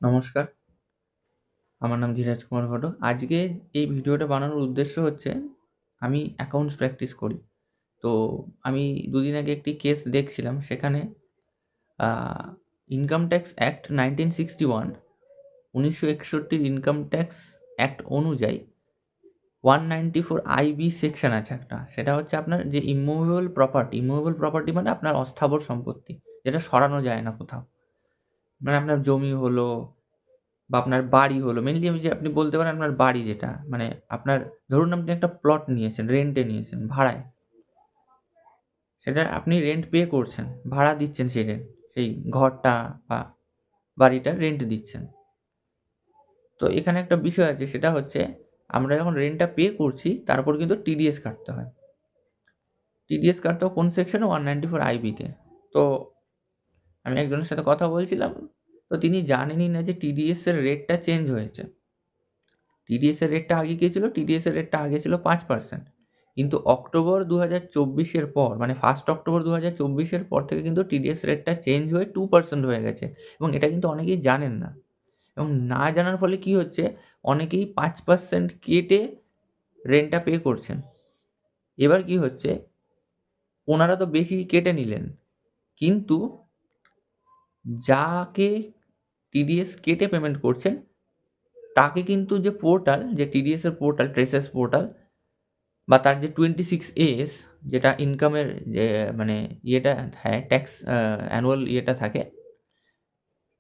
নমস্কার, আমার নাম ধীরাজ কুমার ঘটক। আজকে এই ভিডিওটা বানানোর উদ্দেশ্য হচ্ছে আমি অ্যাকাউন্টস প্র্যাকটিস করি। তো আমি দুদিন আগে একটি কেস দেখছিলাম, সেখানে income tax act 1961 1961 income tax act অনুযায়ী 194 IB সেকশন আছে একটা। সেটা হচ্ছে আপনার যে ইমুভেবল প্রপার্টি মানে আপনার অস্থাবর সম্পত্তি, যেটা সরানো যায় না কোথাও। মানে আপনার জমি হলো বা আপনার বাড়ি হলো, মেনলি আমি যে আপনি বলতে পারেন আপনার বাড়ি, যেটা মানে আপনার ধরুন আপনি একটা প্লট নিয়েছেন, রেন্টে নিয়েছেন, ভাড়ায়, সেটা আপনি রেন্ট পে করছেন, ভাড়া দিচ্ছেন, সেই ঘরটা বা বাড়িটা রেন্ট দিচ্ছেন। তো এখানে একটা বিষয় আছে, সেটা হচ্ছে আমরা যখন রেন্টটা পে করছি তারপর কিন্তু টিডিএস কাটতে হয়। টিডিএস কাটতে হয় কোন সেকশনে? 194 IB-তে। তো আমি একজনের সাথে কথা বলছিলাম, তো তিনি জানেনই না যে টিডিএস এর রেটটা চেঞ্জ হয়েছে। টিডিএস এর রেটটা আগে কী ছিল? টিডিএস এর রেটটা আগে ছিল 5%, কিন্তু অক্টোবর 2024-এর পর, মানে 1 অক্টোবর 2024-এর পর থেকে কিন্তু টিডিএস রেটটা চেঞ্জ হয়ে 2% হয়ে গেছে, এবং এটা কিন্তু অনেকেই জানেন না। এবং না জানার ফলে কি হচ্ছে, অনেকেই 5% কেটে রেন্টটা পে করছেন। এবার কি হচ্ছে, ওনারা তো বেশি কেটে নিলেন, কিন্তু যাকে টিডিএস কেটে পেমেন্ট করছেন তাকে কিন্তু যে পোর্টাল, যে টিডিএস এর পোর্টাল, ট্রেসেস পোর্টাল, বা তার যে 26S, যেটা ইনকামের যে মানে ইয়েটা, হ্যাঁ, ট্যাক্স অ্যানুয়াল ইয়েটা থাকে,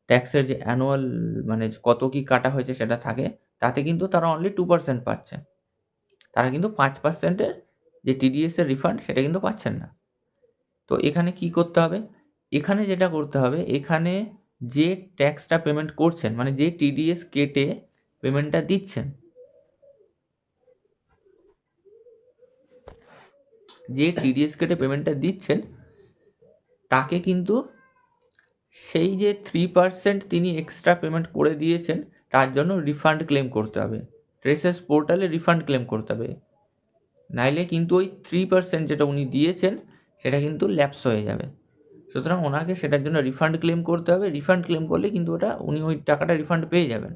ট্যাক্সের যে অ্যানুয়াল মানে কত কি কাটা হয়েছে সেটা থাকে, তাতে কিন্তু তারা অনলি 2% পাচ্ছে। তারা কিন্তু 5%-এর যে টিডিএস এর রিফান্ড সেটা কিন্তু পাচ্ছেন না। তো এখানে কি করতে হবে? এখানে যেটা করতে হবে, এখানে যে ট্যাক্সটা পেমেন্ট করছেন, মানে যে টিডিএস কেটে পেমেন্টটা দিচ্ছেন, যে টিডিএস কেটে পেমেন্টটা দিচ্ছেন, তাকে কিন্তু সেই যে 3% তিনি এক্সট্রা পেমেন্ট করে দিয়েছেন তার জন্য রিফান্ড ক্লেম করতে হবে। ট্রেসেস পোর্টালে রিফান্ড ক্লেম করতে হবে, নাইলে কিন্তু ওই 3% যেটা উনি দিয়েছেন সেটা কিন্তু ল্যাপস হয়ে যাবে। সুতরাং ওনাকে সেটার জন্য রিফান্ড ক্লেম করতে হবে। রিফান্ড ক্লেম করলে কিন্তু উনি ওই টাকাটা রিফান্ড পেয়ে যাবেন।